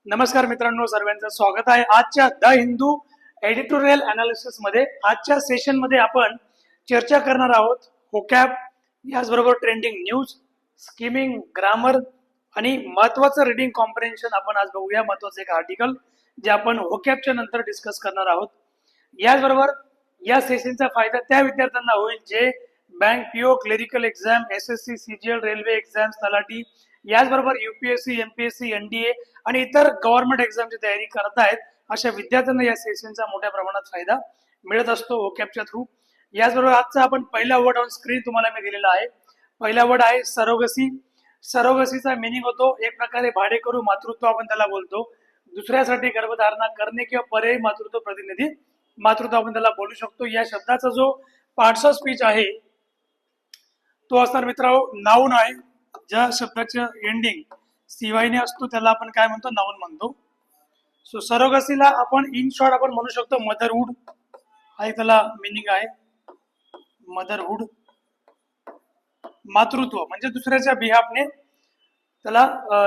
नमस्कार मित्रांनो, सर्वांचं स्वागत आहे आजच्या द हिंदू एडिटोरियल अनालिसिस मध्ये. आजच्या सेशन मध्ये आपण चर्चा करणार आहोत होकॅब, याचबरोबर ट्रेंडिंग न्यूज, स्किमिंग, ग्रामर आणि महत्वाचं रीडिंग कॉम्प्रिहेन्शन. आपण आज बघूया महत्वाचं एक आर्टिकल जे आपण होकॅबच्या नंतर डिस्कस करणार आहोत. याचबरोबर या सेशनचा फायदा त्या विद्यार्थ्यांना होईल जे bank, PO, clerical exam, SSC, CGL, railway exams, तलाठी, याचबरोबर युपीएससी, एमपीएससी, एनडीए आणि इतर गव्हर्नमेंट एक्झामची तयारी करतायत अशा विद्यार्थ्यांना या सेशनचा मोठ्या प्रमाणात फायदा मिळत असतो होकॅबच्या थ्रू. याचबरोबर आजचा आपण पहिला वर्ड ऑन स्क्रीन तुम्हाला मी दिलेला आहे. पहिला वर्ड आहे सरोगसी. सरोगसीचा मिनिंग होतो एक प्रकारे भाडेकरू मातृत्व आपण त्याला बोलतो. दुसऱ्यासाठी गर्भधारणा करणे किंवा पर्यायी मातृत्व प्रतिनिधी मातृत्व आपण त्याला बोलू शकतो. या शब्दाचा जो पार्ट्स ऑफ स्पीच आहे तो असणार मित्रांनो नाऊन आहे. ज्या शब्दाच्या एंडिंग सीवायने असतो त्याला आपण काय म्हणतो, नाऊन म्हणतो. सो सरोगसीला आपण इन शॉर्ट आपण म्हणू शकतो मदरहूड हा त्याला मिनिंग आहे. मदरहूड मातृत्व म्हणजे दुसऱ्याच्या बिहाफने त्याला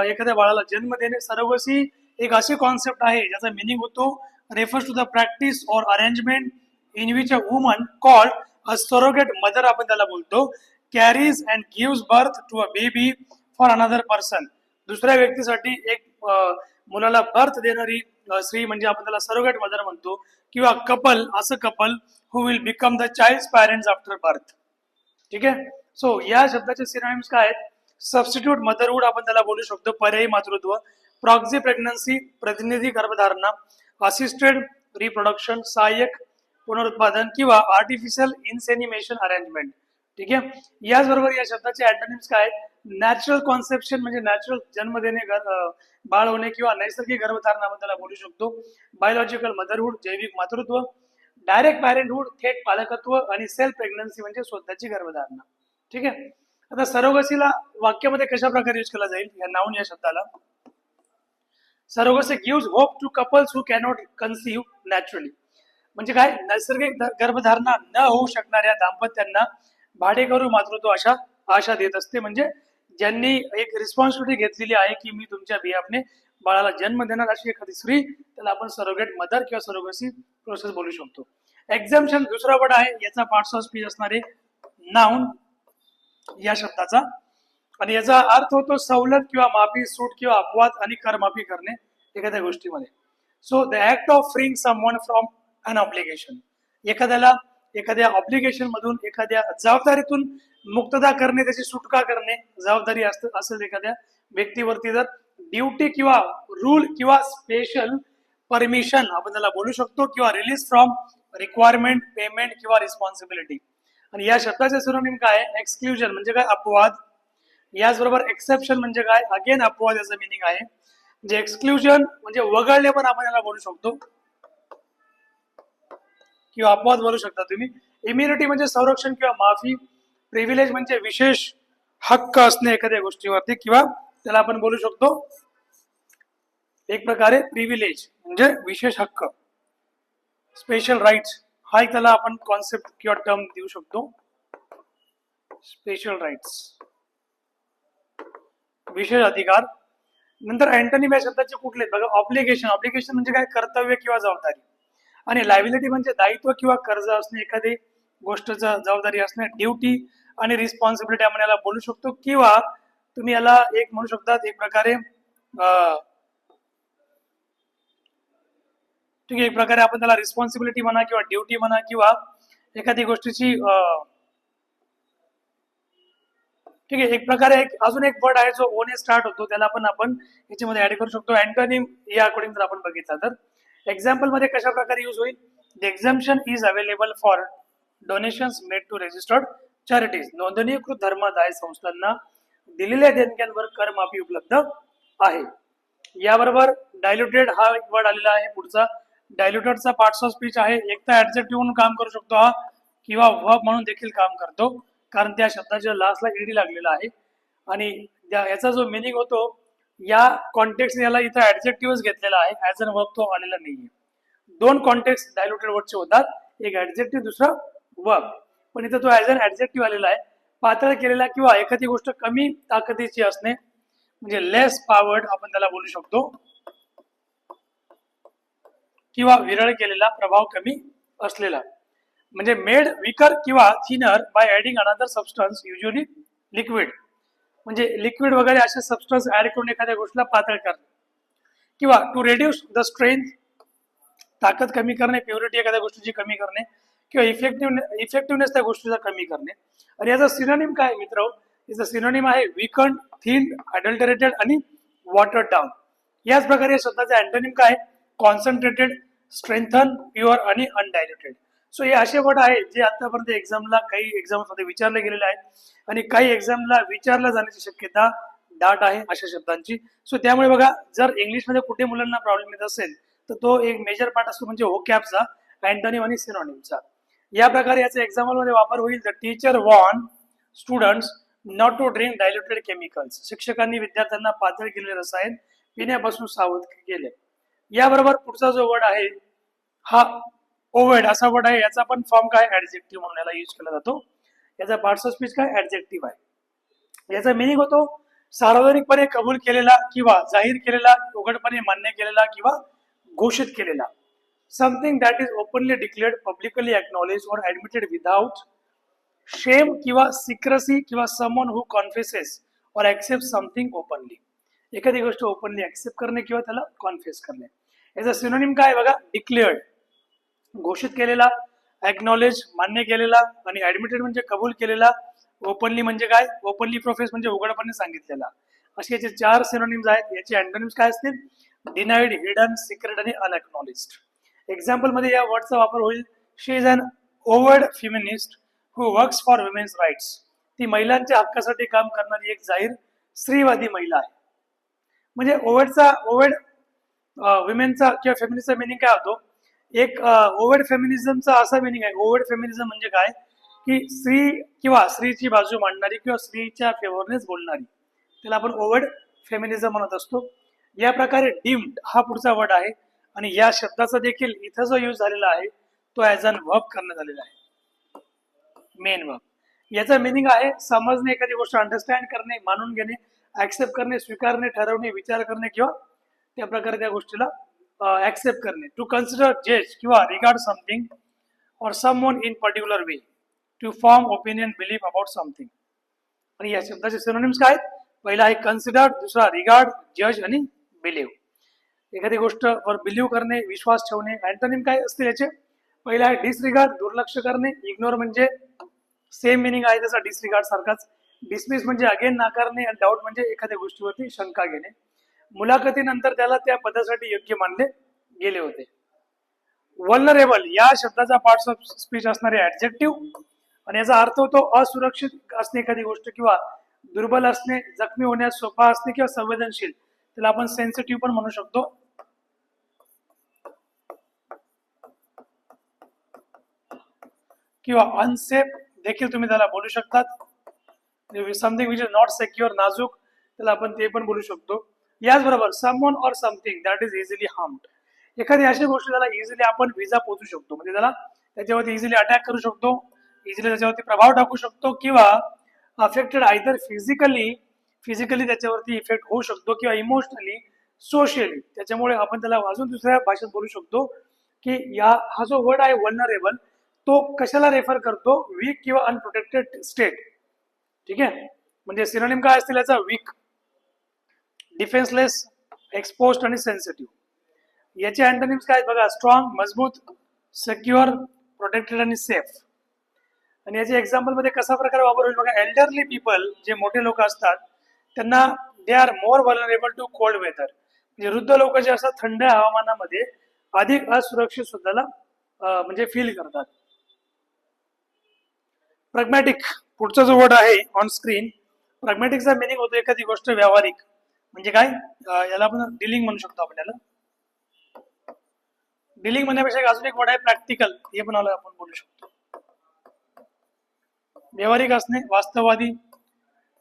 एखाद्या बाळाला जन्म देणे. सरोगसी एक अशी कॉन्सेप्ट आहे ज्याचा मिनिंग होतो refers to the practice or arrangement in which a woman called a surrogate mother आपण त्याला बोलतो carries and gives birth to a baby for another person. दुसऱ्या व्यक्तीसाठी एक मुलाला बर्थ देणारी स्त्री म्हणजे आपण त्याला सरोगेट मदर म्हणतो. किंवा कपल, असं couple who will become the child parents after birth. ठीक आहे. सो या शब्दाचे सिनोनिम्स काय आहेत? सबस्टिट्यूट मदरहूड आपण त्याला बोलू शकतो पर्यायी मातृत्व, प्रॉक्सी प्रेग्नन्सी प्रतिनिधी गर्भधारणा, असिस्टेड रिप्रोडक्शन सहाय्यक पुनरुत्पादन किंवा आर्टिफिशियल इन्सेनिमेशन अरेंजमेंट. ठीक आहे. याचबरोबर या शब्दाचे अँटोनिम्स काय आहेत? नॅचरल कॉन्सेप्शन म्हणजे नॅचरल जन्म देणे, बाळ होणे किंवा नैसर्गिक गर्भधारणा आपण त्याला बोलू शकतो. बायोलॉजिकल मदरहूड जैविक मातृत्व, डायरेक्ट पॅरेंटहूड थेट पालकत्व आणि सेल्फ प्रेग्नन्सी म्हणजे स्वतःची गर्भधारणा. ठीक आहे. आता सरोगसीला वाक्यामध्ये कशा प्रकारे यूज केला जाईल या नाऊन या शब्दाला? Surrogacy gives hope to couples who cannot conceive naturally. म्हणजे काय? नैसर्गिक गर्भधारणा न होऊ शकणाऱ्या दाम्पत्यांना भाडेकरू मातृत्व आशा देत असते. म्हणजे ज्यांनी एक रिस्पॉन्सिबिलिटी घेतलेली आहे की मी तुमच्या बिहाफने बाळाला जन्म देणार अशी एखादी स्त्री, त्याला आपण सरोगेट मदर किंवा सरोगसी प्रोसेस बोलू शकतो. एक्झम्पशन दुसरा वर्ड आहे, याचा पार्ट्स ऑफ स्पीच असणारे नाऊन या शब्दाचा, आणि याचा अर्थ होतो सवलत किंवा माफी, सूट किंवा अपवाद आणि करमाफी करणे एखाद्या गोष्टीमध्ये. So the act of freeing someone from an obligation, एखाद्या ऑब्लिगेशन मधून, एखाद्या जबाबदारीतून मुक्तता करणे, त्याची सुटका करणे, जबाबदारी असेल एखाद्या व्यक्तीवरती, जर ड्युटी किंवा रूल किंवा स्पेशल परमिशन आपण त्याला बोलू शकतो, किंवा रिलीज फ्रॉम रिक्वायरमेंट, पेमेंट किंवा रिस्पॉन्सिबिलिटी. आणि या शब्दाचे सिनोनिम काय आहे? एक्सक्ल्युजन म्हणजे काय? अपवाद. याचबरोबर एक्सेप्शन म्हणजे काय? अगेन अपवाद याचं मिनिंग आहे. म्हणजे एक्सक्ल्युजन म्हणजे वगळणे पण आपण याला बोलू शकतो किंवा अपवाद बोलू शकता तुम्ही. इम्युनिटी म्हणजे संरक्षण किंवा माफी. प्रिव्हिलेज म्हणजे विशेष हक्क असणे एखाद्या गोष्टीवरती, किंवा त्याला आपण बोलू शकतो एक प्रकारे प्रिव्हिलेज म्हणजे विशेष हक्क. स्पेशल राईट्स हा एक त्याला आपण कॉन्सेप्ट किंवा टर्म देऊ शकतो. स्पेशल राईट्स विशेष अधिकार. नंतर अँटोनिम या शब्दाचे कुठले बघा? ऑब्लिगेशन. ऑब्लिगेशन म्हणजे काय? कर्तव्य किंवा जबाबदारी. आणि लायबिलिटी म्हणजे दायित्व किंवा कर्ज असणे, एखादी गोष्टचा जबाबदारी असणे. ड्युटी आणि रिस्पॉन्सिबिलिटी आपण याला बोलू शकतो, किंवा तुम्ही याला एक म्हणू शकतात एक प्रकारे ठीक आहे, एक प्रकारे आपण त्याला रिस्पॉन्सिबिलिटी म्हणा किंवा ड्युटी म्हणा, किंवा एखादी गोष्टीची ठीक आहे. एक प्रकारे अजून एक वर्ड आहे जो ओने स्टार्ट होतो, त्याला पण आपण याच्यामध्ये ऍड करू शकतो. अँटोनिम या अकॉर्डिंग जर आपण बघितलं तर एक्झाम्पल मध्ये कशा प्रकारे यूज होईल? The exemption is available for donations made to registered charities. नोंदणीकृत धर्मदाय संस्थांना दिलेल्या देणग्यांवर कर माफी उपलब्ध आहे. याबरोबर डायल्युटेड हा एक वर्ड आलेला आहे पुढचा. डायल्युटेडचा पार्ट्स ऑफ स्पीच आहे. एक तर ऍडजेक्टिव्ह म्हणून काम करू शकतो हा, किंवा वर्ब म्हणून देखील काम करतो, कारण त्या शब्दाच्या लास्टला ईडी लागलेला आहे. आणि याचा जो मिनिंग होतो या कॉन्टेक्स्ट याला इथं ऍडजेक्टिव्हच घेतलेला आहे, ऍज अन वर्ब तो आलेला नाहीये. दोन कॉन्टेक्स्ट डायल्युटेड वर्डचे होतात, एक ऍडजेक्टिव्ह दुसरा वर्ब, पण इथं तो ऍज अन ऍडजेक्टिव्ह आलेला आहे. पातळ केलेला किंवा एखादी गोष्ट कमी ताकदीची असणे म्हणजे लेस पॉवर्ड आपण त्याला बोलू शकतो. किंवा विरळ केलेला, प्रभाव कमी असलेला. म्हणजे मेड विकर किंवा thinner by adding another substance usually liquid. म्हणजे लिक्विड वगैरे असे सबस्टन्स ऍड करून एखाद्या गोष्टीला पातळ करणे. किंवा टू रेड्यूस द स्ट्रेंथ, ताकद कमी करणे, प्युरिटी एखाद्या गोष्टीची कमी करणे, किंवा इफेक्टिव्हनेस त्या गोष्टीचा कमी करणे. आणि याचा सिनोनिम काय मित्र? याचा सिनोनिम आहे विकंड, थिन, अडल्टरेटेड आणि वॉटर्ड डाऊन. याच प्रकारे या शब्दाचा अँटोनिम काय? कॉन्सन्ट्रेटेड, स्ट्रेंथन, प्युअर आणि अनडायल्युटेड. सो हे असे वर्ड आहेत जे आतापर्यंत एक्झामला काही एक्झाममध्ये विचारले गेलेले आहेत आणि काही एक्झामला विचारला जाण्याची शक्यता दाट आहे अशा शब्दांची. सो त्यामुळे बघा, जर इंग्लिशमध्ये कुठे मुलांना प्रॉब्लेम येत असेल तर तो एक मेजर पार्ट असतो म्हणजे व्होकॅबचा, अँटोनिम आणि सिनोनिमचा. या प्रकारे याचा एक्झाम्पलमध्ये वापर होईल. The teacher warned students not to drink diluted chemicals. शिक्षकांनी विद्यार्थ्यांना पातळ केलेले रसायन पिण्यापासून सावध केले. याबरोबर पुढचा जो वर्ड आहे हा ओव्हर्ड असा वर्ड आहे. याचा पण फॉर्म काय? ऍडजेक्टिव्ह म्हणून याला यूज केला जातो. याचा पार्ट्स ऑफ स्पीच काय? ऍडजेक्टिव्ह आहे. याचा मिनिंग होतो सार्वजनिकपणे कबूल केलेला किंवा जाहीर केलेला, उघडपणे मान्य केलेला किंवा घोषित केलेला. Something that is openly declared, publicly acknowledge और ऍडमिटेड विदाउट शेम किंवा सिक्रेसी, किंवा समवन हू कॉन्फेसेस और ऍक्सेप्ट समथिंग ओपनली. एखादी गोष्ट ओपनली ऍक्सेप्ट करणे किंवा त्याला कॉन्फेस करणे. याचा सिनोनिम काय बघा? डिक्लेअर्ड, घोषित केलेला, एक्नॉलेज, मान्य केलेला, आणि ऍडमिटेड म्हणजे कबूल केलेला, ओपनली म्हणजे काय? ओपनली प्रोफेस म्हणजे उघडपणे सांगितलेला. असे याचे 4 सिनोनिम्स आहेत. याचे अँटोनिम्स काय असतील? डिनाइड, हिडन, सिक्रेट आणि अनएक्नॉलेज्ड. एक्झाम्पल मध्ये या वर्डचा वापर होईल. She is an avowed feminist who works for women's rights. ती महिलांच्या हक्कासाठी काम करणारी एक जाहीर स्त्रीवादी महिला आहे. म्हणजे ओवर्ड विमेनचा किंवा फेमिनिस्टचा मिनिंग काय होतो? एक ओवर्ड फेमिनिझमचा असा मिनिंग आहे. ओवर्ड फेमिनिझम म्हणजे काय? की स्त्री किंवा स्त्रीची बाजू मांडणारी किंवा स्त्रीच्या फेवरनेच बोलणारी, त्याला आपण ओवर्ड फेमिनिझम म्हणत असतो. या प्रकारे डीम्ड हा पुढचा वर्ड आहे आणि या शब्दाचा देखील इथं जो यूज झालेला आहे तो ऍज अन वर्ब करण्यात आलेला आहे, मेन वर्ब. याचा मिनिंग आहे समजणे, एखादी गोष्ट अंडरस्टँड करणे, मानून घेणे, ऍक्सेप्ट करणे, स्वीकारणे, ठरवणे, विचार करणे किंवा त्या प्रकारे त्या गोष्टीला ऍक्सेप्ट करणे. टू कन्सिडर, जज किंवा regard something or someone in particular way, to form opinion, believe about something. आणि या शब्दाचे सिनोनिम्स काय? पहिला आहे कन्सिडर, दुसरा रिगार्ड, जज आणि बिलीव्ह. एखादी गोष्ट वर बिलीव्ह करणे, विश्वास ठेवणे. अँटोनिम काय असतील याचे? पहिला आहे डिसरिगार्ड, दुर्लक्ष करणे. इग्नोर म्हणजे सेम मिनिंग आहे त्याचा डिसरिगार्ड सारखाच. डिसमिस म्हणजे अगेन नाकारणे, आणि डाऊट म्हणजे एखाद्या गोष्टीवरती शंका घेणे. मुलाखतीनंतर त्याला त्या पदासाठी योग्य मानले गेले होते. वल्नरेबल या शब्दाचा पार्ट्स ऑफ स्पीच असणारे ऍडजेक्टिव्ह, आणि याचा अर्थ होतो असुरक्षित असणे एखादी गोष्ट, किंवा दुर्बल असणे, जखमी होण्यास सोपा असणे, किंवा संवेदनशील, त्याला आपण सेन्सिटिव्ह पण म्हणू शकतो. किंवा अनसेफ देखील तुम्ही त्याला बोलू शकतात. Something which is not secure, नाजूक, त्याला आपण ते पण बोलू शकतो. याचबरोबर someone or something that is easily harmed. एखादी अशी गोष्ट त्याला इझिली आपण विजा पोचू शकतो, म्हणजे त्याला त्याच्यावरती इझिली अटॅक करू शकतो, इझिली त्याच्यावरती प्रभाव टाकू शकतो, किंवा अफेक्टेड आयदर फिजिकली त्याच्यावरती इफेक्ट होऊ शकतो, किंवा इमोशनली, सोशली. त्याच्यामुळे आपण त्याला अजून दुसऱ्या भाषेत बोलू शकतो की हा जो वर्ड आहे वल्नरेबल, तो कशाला रेफर करतो? वीक किंवा अनप्रोटेक्टेड स्टेट. ठीक आहे. म्हणजे सिनोनिम काय असतील याचा? वीक, डिफेन्सलेस, एक्सपोज्ड आणि सेन्सिटिव्ह. याचे अँटोनिम्स काय बघा? स्ट्रॉंग, मजबूत, सिक्युअर, प्रोटेक्टेड आणि सेफ. आणि याचे एक्झाम्पल मध्ये कसा प्रकारे वापर होईल बघा? एल्डरली पीपल, जे मोठे लोक असतात, त्यांना they are more vulnerable to cold weather. म्हणजे वृद्ध लोक जे असतात थंड हवामानामध्ये अधिक असुरक्षित स्वतःला म्हणजे फील करतात. प्रॅग्मॅटिक पुढचा जो वर्ड आहे ऑन स्क्रीन, प्रॅग्मॅटिकचा मिनिंग होतो एखादी गोष्ट व्यावहारिक. म्हणजे काय? याला आपण डिलिंग म्हणू शकतो. आपण याला डिलिंग म्हणण्यापेक्षा अजून एक वर्ड आहे प्रॅक्टिकल, हे पण आपण बोलू शकतो. व्यावहारिक असणे, वास्तववादी,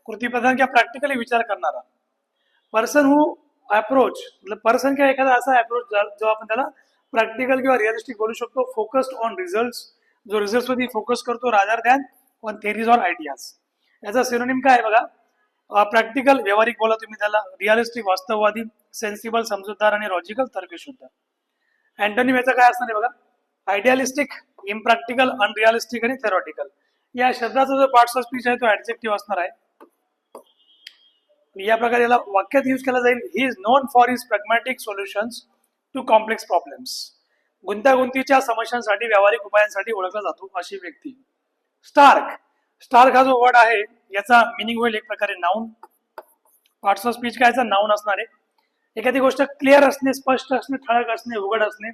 कृतीप्रधान किंवा प्रॅक्टिकली विचार करणारा. पर्सन हू अप्रोच, मतलब पर्सन किंवा एखादा असा अप्रोच जो आपण त्याला प्रॅक्टिकल किंवा रिअलिस्टिक बोलू शकतो. फोकस्ड ऑन रिझल्ट, जो रिझल्ट वरती फोकस करतो, rather than on theories or ideas. याचा सिनोनिम काय आहे बघा? प्रॅक्टिकल व्यावहारिक बोला तुम्ही त्याला, रिअलिस्टिक वास्तववादी, सेन्सिबल समजूतदार आणि लॉजिकल तर्कशुद्ध. अँटोनिम याचा काय असणार आहे बघा, आयडियालिस्टिक, इम्प्रॅक्टिकल, अनरिअलिस्टिक आणि थेरॉटिकल. या शब्दाचा जो पार्ट्स ऑफ स्पीच आहे तो ऍडजेक्टिव्ह असणार आहे. या प्रकारे याला वाक्यात यूज केला जाईल. He is known for his pragmatic solutions to complex problems. गुंतागुंतीच्या समस्यांसाठी, व्यावहारिक उपायांसाठी ओळखला जातो अशी व्यक्ती. स्टार्क, स्टार्क हा जो वर्ड आहे याचा मिनिंग होईल एक प्रकारे नाउन. पार्ट्स ऑफ स्पीच काय नाउन असणार आहे. एखादी गोष्ट क्लिअर असणे, स्पष्ट असणे, ठळक असणे, उघड असणे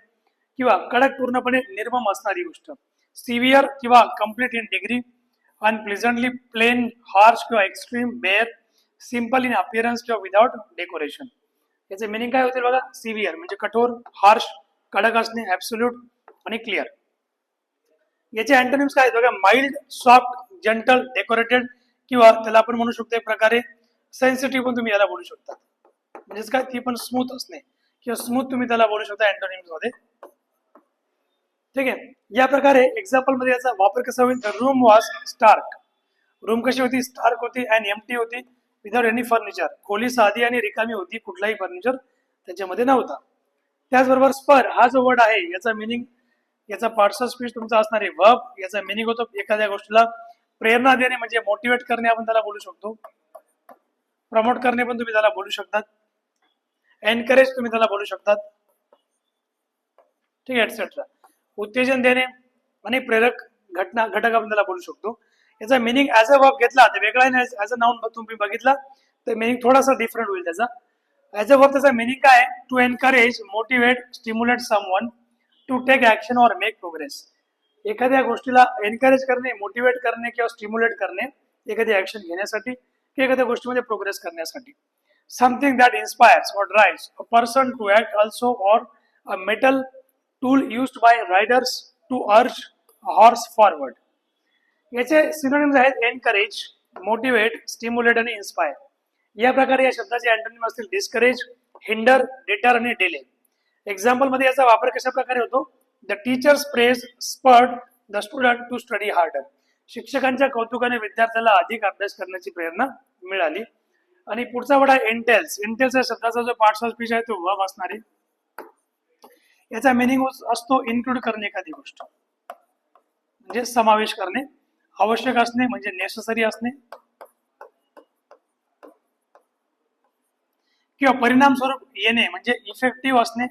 किंवा कडक, पूर्णपणे निर्मम असणारी गोष्ट. सिव्हिअर किंवा complete in degree, unpleasantly plain, harsh किंवा extreme, bare, simple in appearance किंवा विदाउट डेकोरेशन. याचे मिनिंग काय होतील बघा, सिव्हिअर म्हणजे कठोर, हार्श कडक असणे, ऍब्सोल्यूट आणि क्लिअर. याचे अँटोनिम्स काय आहेत बघा, माइल्ड, सॉफ्ट, जंटल, डेकोरेटेड किंवा त्याला आपण म्हणू शकतो एक प्रकारे सेन्सिटिव्ह पण तुम्ही याला बोलू शकता. म्हणजेच काय, ती पण स्मूथ असणे किंवा स्मूथ तुम्ही त्याला बोलू शकता अँटोनिम्स मध्ये. ठीक आहे. या प्रकारे एक्झाम्पल मध्ये याचा वापर कसा होईल, the room was stark. Room कशी होती, स्टार्क होती अँड एम्प्टी होती, विदाउट एनी फर्निचर. खोली साधी आणि रिकामी होती, कुठलाही फर्निचर त्याच्यामध्ये नव्हता. त्याचबरोबर स्पर हा जो वर्ड आहे याचा मिनिंग, याचा पार्ट्स ऑफ स्पीच तुमचा असणार आहे वर्ब. याचा मिनिंग होतो एखाद्या गोष्टीला प्रेरणा देणे म्हणजे मोटिवेट करणे, आपण त्याला बोलू शकतो. प्रमोट करणे पण तुम्ही त्याला बोलू शकतात. एनकरेज तुम्ही त्याला बोलू शकतात. ठीक आहे, एक्सेट्रा. उत्तेजन देणे आणि प्रेरक घटक आपण त्याला बोलू शकतो. याचा मिनिंग ऍज अ वर्ब घेतला तर वेगळा आहे, ऍज अ नाउन तुम्ही बघितला तर मिनिंग थोडासा डिफरंट होईल त्याचा. ऍज अ वर्ब त्याचा मिनिंग काय, to encourage, motivate, stimulate someone to take action or make progress. एखाद्या गोष्टीला एनकरेज करणे, मोटिवेट करणे किंवा स्टिम्युलेट करणे, एखादी ऍक्शन घेण्यासाठी किंवा एखाद्या गोष्टीमध्ये प्रोग्रेस करण्यासाठी. Something that inspires or drives a person to act also, or a metal tool used by riders to urge a horse forward. याचे सिनोनिम्स आहेत एनकरेज, मोटिवेट, स्टिम्युलेट आणि इन्स्पायर. या प्रकारे या शब्दाचे अँटोनिम असतील डिस्करेज, हिंडर, डिटर आणि delay. Example मध्ये याचा वापर कशा प्रकारे होतो, the teacher's praise spurred the student to study harder. शिक्षकांच्या कौतुकाने विद्यार्थ्याला अधिक अभ्यास करण्याची प्रेरणा मिळाली. आणि पुढचा वर्ड आहे एंटेल्स. एंटेल्स या शब्दाचा जो पार्ट्स ऑफ स्पीच आहे तो वर्ब असणार आहे. याचा मिनिंग असतो इन्क्लूड करणे, एखादी गोष्ट म्हणजे समावेश करणे, आवश्यक असणे म्हणजे नेसेसरी असणे किंवा परिणाम स्वरूप येणे म्हणजे इफेक्टिव्ह असणे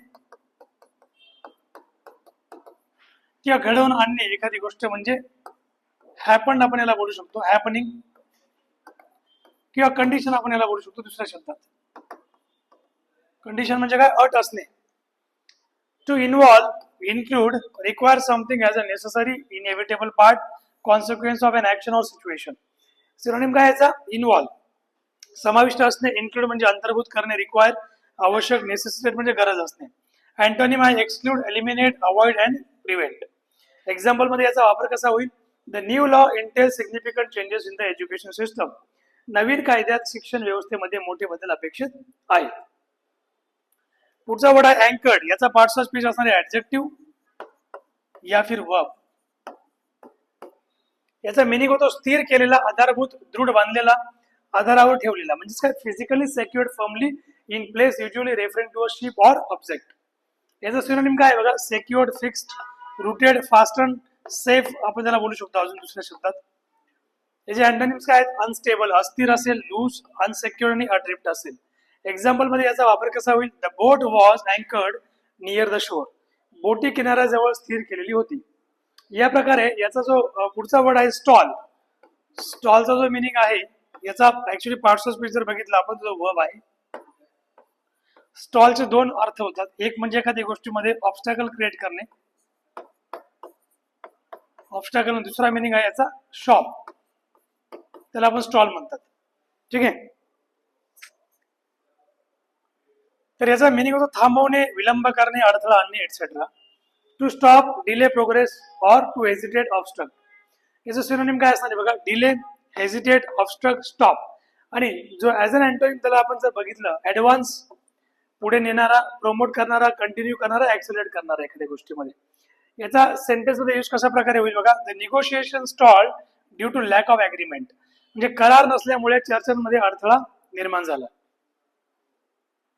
किंवा घडवून आणणे एखादी गोष्ट म्हणजे हॅपन आपण याला बोलू शकतो, हॅपनिंग किंवा कंडिशन आपण याला बोलू शकतो दुसऱ्या शब्दात. कंडिशन म्हणजे काय, अट असणे. To involve, include, require something as a necessary, inevitable part, consequence of an action or situation. Synonym काय याचा, इन्व्हॉल्व समाविष्ट असणे, इन्क्लूड म्हणजे अंतर्भूत करणे, रिक्वायर आवश्यक, नेसेसिटेट म्हणजे गरज असणे. अँटोनिम आहे exclude, eliminate, avoid and prevent. Example मध्ये याचा वापर कसा होईल, the new law entails significant changes in the education system. नवीन कायद्यात शिक्षण व्यवस्थेमध्ये मोठे बदल अपेक्षित आहेत. पुढचा वर्ड आहे अँकर्ड. याचा पार्ट्स ऑफ स्पीच असणार आहे ऍडजेक्टिव्ह या फिर वर्ब. याचा मिनिंग होतो स्थिर केलेला, आधारभूत, दृढ बांधलेला, आधारावर ठेवलेला. म्हणजे काय, physically secured firmly in place, usually referring to a ship or object. याचा सिनोनिम काय बघा, secured, fixed, rooted, fasten, safe आपण त्याला बोलू शकतो अजून दुसऱ्या शब्दात. याचे अँटोनिम्स काय आहेत, अनस्टेबल अस्थिर असेल, लूज, अनसेक्युअर्ड आणि अड्रिफ्ट असेल. एक्झाम्पल मध्ये याचा वापर कसा होईल, the boat was anchored near the shore. बोटी किनाऱ्याजवळ स्थिर केलेली होती. या प्रकारे याचा जो पुढचा वर्ड आहे स्टॉल. स्टॉलचा जो मिनिंग आहे याचा ऍक्च्युली पार्ट्स ऑफ स्पीच जर बघितला आपण जो वर्ब आहे, स्टॉलचे दोन अर्थ होतात. एक म्हणजे एखाद्या गोष्टीमध्ये ऑब्स्टॅकल क्रिएट करणे, ऑब्स्टॅकल. दुसरा मिनिंग आहे याचा शॉप, त्याला आपण स्टॉल म्हणतात. ठीक आहे. तर याचा मिनिंग होतो थांबवणे, विलंब करणे, अडथळा आणणे et cetera. To stop, delay progress or to hesitate, obstruct. याचं सिनोनिम काय असणार बघा, डिले, हेजिटेट, ऑब्स्ट्रक्ट, स्टॉप. आणि जो ऍज अन अँटोनिम त्याला आपण जर बघितलं, ऍडव्हान्स पुढे नेणारा, प्रमोट करणारा, कंटिन्यू करणारा, ऍक्सेलरेट करणारा एखाद्या गोष्टीमध्ये. याचा सेंटेन्स मध्ये यूज कशा प्रकारे होईल बघा, the negotiation stall due to lack of agreement. म्हणजे करार नसल्यामुळे चर्चांमध्ये अडथळा निर्माण झाला.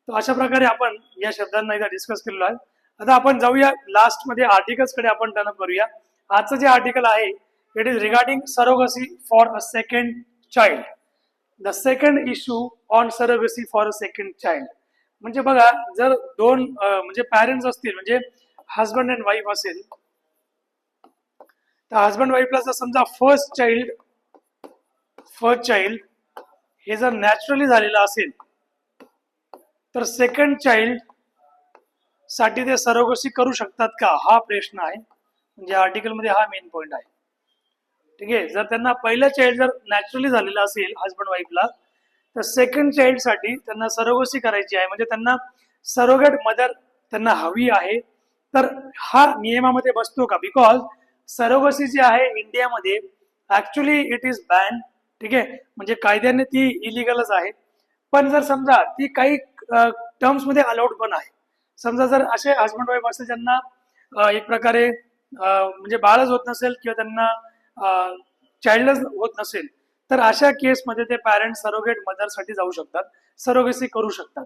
तर अशा प्रकारे आपण या शब्दांना एकदा डिस्कस केलेला आहे. आता आपण जाऊया लास्ट मध्ये आर्टिकल्स कडे आपण टर्न करूया. आजचं जे आर्टिकल आहे it is regarding surrogacy for a second child. The second issue on surrogacy for a second child. म्हणजे बघा, जर दोन म्हणजे पॅरेंट्स असतील, म्हणजे हजबंड अँड वाईफ असेल, तर हजबंड वाईफला जर समजा फर्स्ट चाइल्ड हे जर नॅचरली झालेलं असेल, तर सेकंड चाइल्ड साठी ते सरोगसी करू शकतात का, हा प्रश्न आहे. म्हणजे आर्टिकल मध्ये हा मेन पॉइंट आहे. ठीक आहे, जर त्यांना पहिलं चाइल्ड जर नॅचरली झालेलं असेल हजबंड वाईफला, तर सेकंड चाइल्ड साठी त्यांना सरोगसी करायची आहे, म्हणजे त्यांना सरोगेट मदर त्यांना हवी आहे. तर हा नियमामध्ये बसतो का? बिकॉज सरोगसी जी आहे इंडियामध्ये ऍक्च्युली इट इज बॅन. ठीक आहे, म्हणजे कायद्याने ती इलिगलच आहे. पण जर समजा ती काही टर्म्स मध्ये अलाउड पण आहे. समजा जर असे हजबंड वाईफ असेल ज्यांना एक प्रकारे म्हणजे बाळच होत नसेल किंवा त्यांना चाइल्डच होत नसेल, तर अशा केसमध्ये ते पॅरेंट सरोगेट मदरसाठी जाऊ शकतात, सरोगेसी करू शकतात.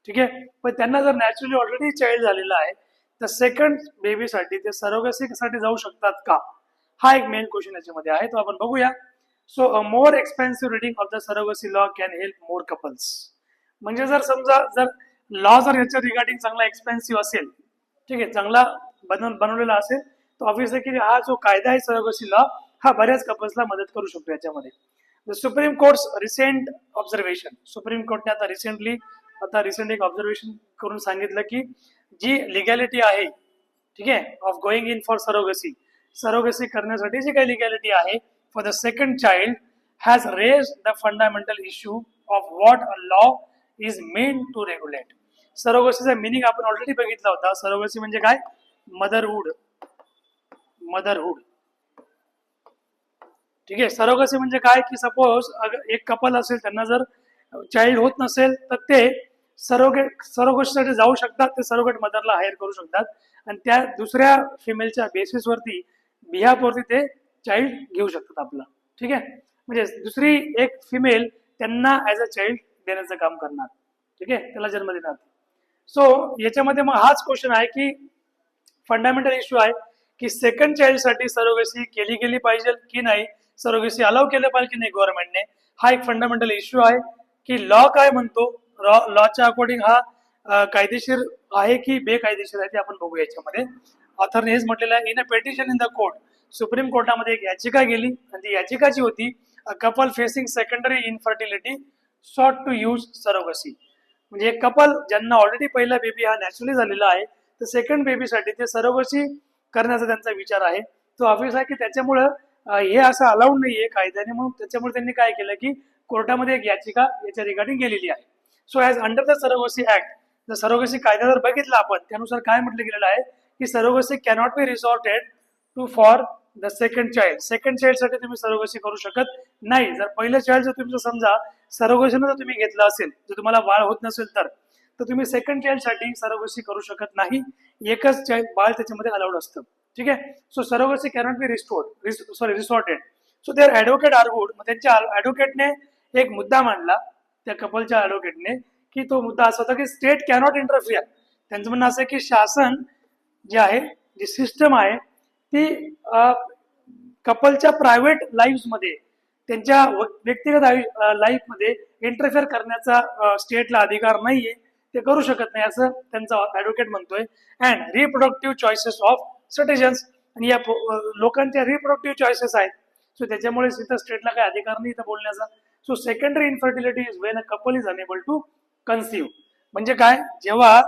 ठीक आहे, पण त्यांना जर नॅचरली ऑलरेडी चाइल्ड झालेला आहे, तर सेकंड बेबीसाठी ते सरोगेसीसाठी जाऊ शकतात का, हा एक मेन क्वेश्चन याच्यामध्ये आहे. तो आपण बघूया. So a more expensive reading of the surrogacy law can help more couples. म्हणजे जर समजा जर लॉ जर याच्या रिगार्डिंग चांगला एक्सपेन्सिव्ह असेल, ठीक आहे, चांगला बनवलेला असेल, तर ऑब्व्हियसली की हा जो कायदा आहे सरोगसी लॉ, हा बऱ्याच कपल्सला मदत करू शकतो याच्यामध्ये. Supreme court recent observation, supreme कोर्टने आता रिसेंट एक ऑब्झर्वेशन करून सांगितलं की जी लिगॅलिटी आहे, ठीक आहे, of going in for surrogacy करण्यासाठी जी काही लिगॅलिटी आहे for the second child has raised the fundamental issue of what a law is meant to regulate. सरोगसीचा मिनिंग आपण ऑलरेडी बघितला होता. सरोगसी म्हणजे काय? मदरहुड. ठीक आहे, सरोगसी म्हणजे काय की सपोज एक कपल असेल, त्यांना जर चाइल्ड होत नसेल, तर ते सरोगसीसाठी जाऊ शकतात, ते सरोगेट मदरला हायर करू शकतात आणि त्या दुसऱ्या फिमेलच्या बेसिसवरती बिहाफवरती ते चाइल्ड घेऊ शकतात आपला. ठीक आहे, म्हणजे दुसरी एक फिमेल त्यांना ऍज अ चाइल्ड देण्याचं काम करणार. ठीक आहे, त्याला जन्म देणार. सो याच्यामध्ये मग हाच क्वेश्चन आहे की फंडामेंटल इश्यू आहे की सेकंड चाइल्ड साठी सरोगसी केली गेली पाहिजे की नाही, सरोगसी अलाउ केलं पाहिजे की नाही गव्हर्नमेंटने, हा एक फंडामेंटल इश्यू आहे. की लॉ काय म्हणतो, लॉच्या अकॉर्डिंग हा कायदेशीर आहे की बेकायदेशीर आहे ते आपण बघू. याच्यामध्ये ऑथरने हेच म्हटलेलं आहे, in a petition in the court, supreme कोर्टामध्ये एक याचिका गेली आणि ती याचिकाची होती a couple facing secondary infertility sought to use surrogacy. म्हणजे एक कपल ज्यांना ऑलरेडी पहिला बेबी हा नॅचरली झालेला आहे, तर सेकंड बेबीसाठी ते सरोगसी करण्याचा त्यांचा विचार आहे. तो ऑब्व्हियस आहे की त्याच्यामुळं हे असं अलाउड नाहीये कायद्याने, म्हणून त्याच्यामुळे त्यांनी काय केलं की कोर्टामध्ये एक याचिका याच्या रिगार्डिंग गेलेली आहे. So as under the surrogacy act, जर सरोगसी कायदा जर बघितला आपण, त्यानुसार काय म्हटलं गेलेलं आहे की surrogacy cannot be resorted to for the second child. Second child साठी तुम्ही सरोगसी करू शकत नाही. जर पहिलं चाइल्ड जर तुमचं समजा सरोगसीनं जर तुम्ही घेतलं असेल, जर तुम्हाला बाळ होत नसेल, तर तुम्ही सेकंड चाइल्ड साठी सरोगसी करू शकत नाही. एकच चाइल्ड बाळ त्याच्यामध्ये अलाउड असतं. ठीक आहे, so surrogacy cannot be resorted. So their advocate argued, मग त्यांच्या ऍडव्होकेटने एक मुद्दा मांडला, त्या कपलच्या ऍडव्होकेटने, की तो मुद्दा असा होता की स्टेट कॅनॉट इंटरफिअर. त्यांचं म्हणणं असं की शासन जे आहे, जी सिस्टम आहे, ती कपलच्या प्रायव्हेट लाईफमध्ये, त्यांच्या व्यक्तिगत लाईफमध्ये इंटरफेअर करण्याचा स्टेटला अधिकार नाहीये, ते करू शकत नाही असं त्यांचा ऍडव्होकेट म्हणतोय. And reproductive choices of citizens, आणि या लोकांच्या रिप्रोडक्टिव्ह चॉईसेस आहेत, सो त्याच्यामुळे इथं स्टेटला काही अधिकार नाही इथं बोलण्याचा. So secondary infertility is when a couple is unable to conceive. म्हणजे काय, जेव्हा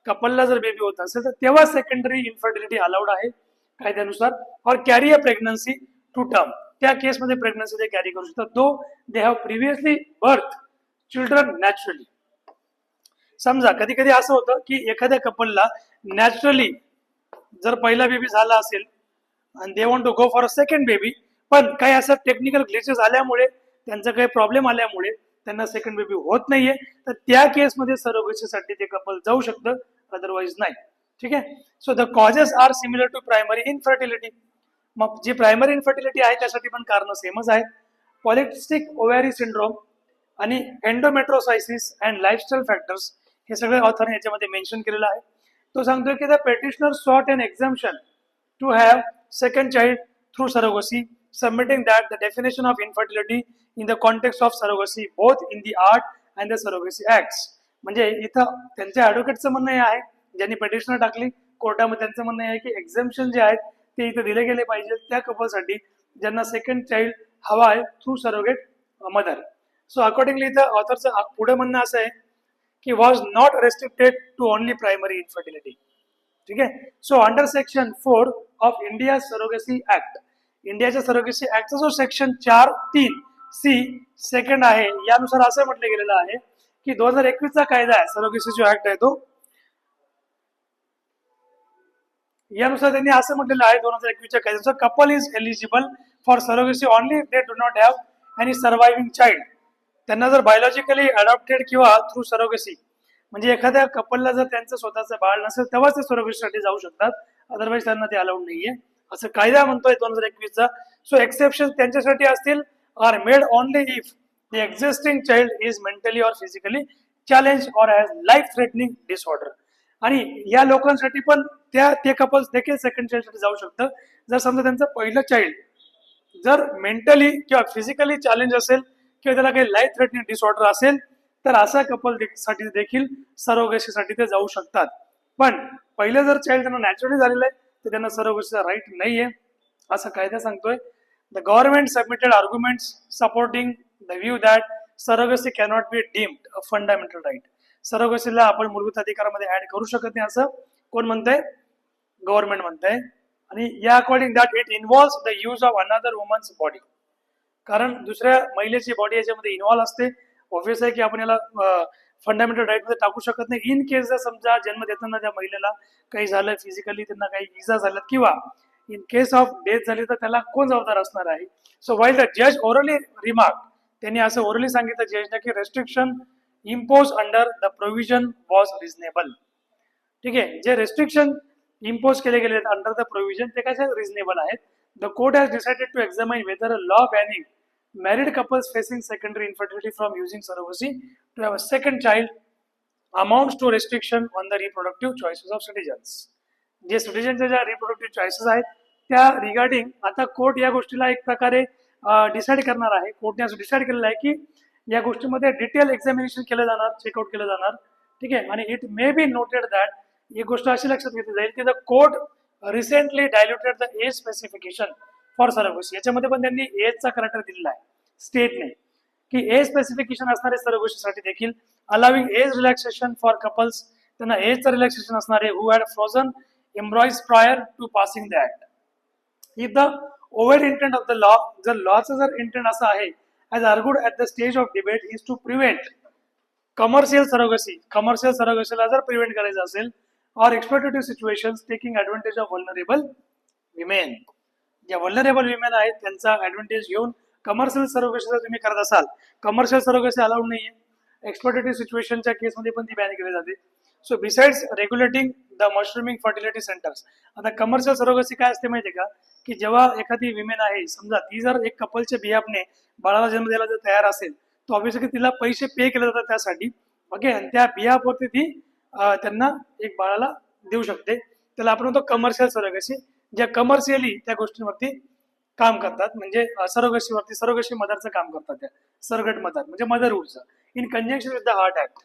कपलला जर बेबी होत असेल तर तेव्हा सेकंडरी इन्फर्टिलिटी अलाउड आहे कायद्यानुसार. और carry a pregnancy to term, त्या केसमध्ये प्रेग्नन्सी ते कॅरी करू शकतात though they have previously birth children naturally. समजा कधी कधी असं होतं की एखाद्या कपलला नॅचरली जर पहिला बेबी झाला असेल आणि they want to go for a second baby, पण काही असं टेक्निकल ग्लिचेस आल्यामुळे, त्यांचा काही प्रॉब्लेम आल्यामुळे त्यांना सेकंड बेबी होत नाहीये, तर त्या केसमध्ये सरोगसीसाठी ते कपल जाऊ शकतं, अदरवाईज नाही. ठीक आहे, so the causes are similar to primary infertility. मग जी प्रायमरी इन्फर्टिलिटी आहे त्यासाठी पण कारण सेमच आहेत. पॉलिस्टिक ओव्हॅरी सिंड्रोम आणि एंडोमेट्रोसायसिस अँड लाईफस्टाईल फॅक्टर्स, हे सगळे ऑथरने याच्यामध्ये मेन्शन केलेलं आहे. तो सांगतोय की the petitioner sought an exemption to have second child through surrogacy, submitting that the definition of infertility in the context of surrogacy both in the ART and the surrogacy acts. म्हणजे इथं त्यांच्या ॲडव्होकेटचं म्हणणं हे आहे, ज्यांनी पेटिशनर टाकली कोर्टामध्ये, त्यांचं म्हणणं आहे की एक्झम्पशन जे आहेत ते इथे दिले गेले पाहिजे त्या कपलसाठी ज्यांना सेकंड चाइल्ड हवा आहे through surrogate mother. So accordingly इथं ऑथरचं पुढे म्हणणं असं आहे की was not restricted to only primary infertility. ठीक आहे. So under section 4 of India surrogacy act, इंडियाच्या सरोगेसी ऍक्टचा जो सेक्शन 4(3)(c) सेकंड आहे, यानुसार असं म्हटलं गेलेलं आहे की 2021चा कायदा आहे, सरोगेसी जो ऍक्ट आहे तो, यानुसार त्यांनी असं म्हटलेलं आहे 2021च्या कायद्यानुसार couple is eligible for surrogacy only if they do not have any surviving child. त्यांना जर बायोलॉजिकली अडॉप्टेड किंवा थ्रू सरोगेसी, म्हणजे एखाद्या कपलला जर त्यांचं स्वतःचं बाळ नसेल तेव्हाच ते सरोगेसीसाठी जाऊ शकतात, अदरवाईज त्यांना ते अलाउड नाहीये असं कायदा म्हणतोय 2021चा. सो एक्सेप्शन त्यांच्यासाठी असतील are made only if the existing child is mentally or physically challenge or has life threatening disorder. आणि या लोकांसाठी पण ते कपल्स देखील सेकंड चाइल्डसाठी जाऊ शकतं जर समजा त्यांचं पहिलं चाइल्ड जर मेंटली किंवा फिजिकली चॅलेंज असेल किंवा त्याला काही लाईफ थ्रेटनिंग डिसऑर्डर असेल तर असा कपल साठी देखील सरोगेसीसाठी ते जाऊ शकतात. पण पहिलं जर चाइल्ड त्यांना नॅचरली झालेलं आहे तर त्यांना सरोगेसीचा राईट नाहीये असं कायदा सांगतोय. The government submitted arguments supporting the view that surrogacy cannot be deemed a fundamental right. सरोगेसीला आपण मूलभूत अधिकारामध्ये ऍड करू शकत नाही असं कोण म्हणतंय? गव्हर्नमेंट म्हणतंय. आणि या according that it involves the use of another woman's body, कारण दुसऱ्या महिलेची बॉडी याच्यामध्ये इन्व्हॉल्व असते. ऑब्व्हियस आहे की आपण याला फंडामेंटल राईट मध्ये टाकू शकत नाही. इन केस जर समजा जन्म देताना त्या महिलेला काही झालं, फिजिकली त्यांना काही इजा झाल्यात किंवा इन केस ऑफ डेथ झाली तर त्याला कोण जबाबदार असणार आहे. सो वाईल द जज ओरली रिमार्क, त्यांनी असं ओरली सांगितलं जजने की restriction impose under the provision was reasonable. ठीक आहे. जे रेस्ट्रिक्शन इम्पोज केले गेले अंडर द प्रोव्हिजन ते कसे रिझनेबल आहेत. The court has decided to examine whether a law banning married couples facing secondary infertility from using surrogacy to have a second child amounts to restriction on the reproductive choices of citizens. जे सिटीजनच्या ज्या reproductive choices आहेत त्या regarding आता court या गोष्टीला एक प्रकारे decide करणार आहे. कोर्टने असं डिसाईड केलेलं आहे की या गोष्टीमध्ये डिटेल एक्झामिनेशन केलं जाणार, चेकआउट केलं जाणार. ठीक आहे. आणि it may be noted that, ही गोष्ट अशी लक्षात घेतली जाईल की the court recently diluted the age specification for surrogacy. याच्यामध्ये पण त्यांनी एजचा कॅरेक्टर दिलेला आहे स्टेटने की एज स्पेसिफिकेशन असणारे सरोगेसीसाठी देखील allowing age relaxation for couples, त्यांना एजचं रिलॅक्सेशन असणारे who had frozen embryos prior to passing the act. If the over intent of the law, जर लॉचं जर इंटेंट असं आहे as argued at the stage of debate is to prevent commercial surrogacy, commercial सरोगेसीला जर prevent करायचं असेल, or exploitative situations taking advantage of vulnerable women, ज्या व्हल्नरेबल विमेन आहेत त्यांचा ॲडव्हान्टेज घेऊन कमर्शियल सरोगेसी जर तुम्ही करत असाल, कमर्शियल सरोगेसी अलाउड नाहीये. एक्सप्लॉटेटिव्ह सिच्युएशनच्या केसमध्ये पण ती बॅन केली जाते. So besides regulating the mushrooming fertility centres, आता कमर्शियल सरोगेसी काय असते माहिती आहे का, की जेव्हा एखादी विमेन आहे समजा ती जर एक कपलच्या बिहाफने बाळाला जन्म द्यायला जर तयार असेल तर ऑब्व्हियसली तिला पैसे पे केले जातात त्यासाठी. ओके. आणि त्या बिहाफवरती ती त्यांना एक बाळाला देऊ शकते. त्याला आपण म्हणतो कमर्शियल सरोगेसी, ज्या कमर्शियली त्या गोष्टींवरती काम करतात, म्हणजे सरोगेसीवरती, सरोगेसी मदरचं काम करतात त्या, सरगट मदर म्हणजे मदरहुडचं, in conjunction with the ART act.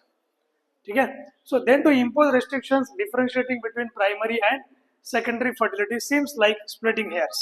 ठीक आहे. So then to impose restrictions differentiating between primary and secondary fertility seems like splitting hairs.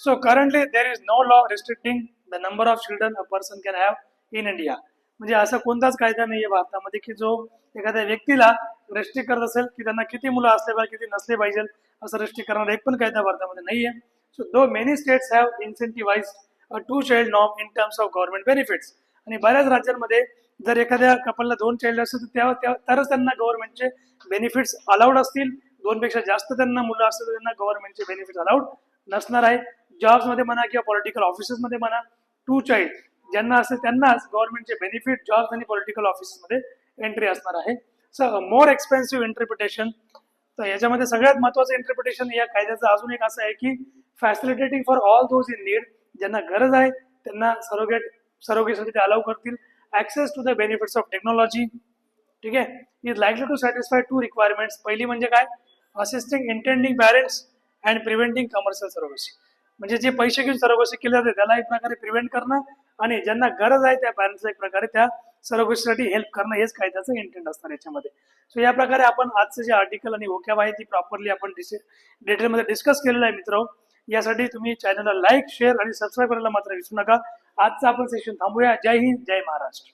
So currently there is no law restricting the number of children a person can have in India. म्हणजे असा कोणताच कायदा नाहीये भारतामध्ये की जो एखाद्या व्यक्तीला रेस्ट्रिक्ट करत असेल की त्यांना किती मुलं असले पाहिजे, किती नसले पाहिजे, असं रेस्ट्रिक्ट करणारा एक पण कायदा भारतामध्ये नाहीये. So though many states have incentivised a 2-child norm in terms of government benefits. आणि बऱ्याच राज्यांमध्ये जर एखाद्या कपलला 2 चाइल्ड असेल तर तरच त्यांना गव्हर्नमेंटचे बेनिफिट्स अलाउड असतील. 2 पेक्षा जास्त त्यांना मुलं असतील तर त्यांना गव्हर्नमेंटचे बेनिफिट अलाउड नसणार आहे. जॉब्स मध्ये म्हणा किंवा पॉलिटिकल ऑफिसेस मध्ये म्हणा, 2 चाइल्ड ज्यांना असेल त्यांनाच गव्हर्नमेंटचे बेनिफिट जॉब्स आणि पॉलिटिकल ऑफिसेस मध्ये एंट्री असणार आहे. सो मोर एक्सपेन्सिव्ह इंटरप्रिटेशन, तर याच्यामध्ये सगळ्यात महत्वाचं इंटरप्रिटेशन या कायद्याचं अजून एक असं आहे की facilitating for all those in need, ज्यांना गरज आहे त्यांना सरोगेसीसाठी ते अलाउ करतील. Access to the benefits of technology, ठीक आहे. Is likely to satisfy two requirements. पहिली म्हणजे काय, assisting intending parents and preventing commercial surrogacy. म्हणजे जे पैसे घेऊन सरोगसी केले जाते त्याला एक प्रकारे प्रिव्हेंट करणं आणि ज्यांना गरज आहे त्या पॅरेंट्सला एक प्रकारे त्या सरोगसीसाठी हेल्प करणं, हेच कायद्याचं इंटेंट असणार याच्यामध्ये. सो या प्रकारे आपण आजचं जे आर्टिकल आणि व्होकॅब आहे ती प्रॉपरली आपण डिटेलमध्ये डिस्कस केलेलं आहे मित्र. यासाठी तुम्ही चॅनलला लाईक, शेअर आणि सबस्क्राईब करायला मात्र विसरू नका. आजचं आपण सेशन थांबूया. जय हिंद, जय महाराष्ट्र.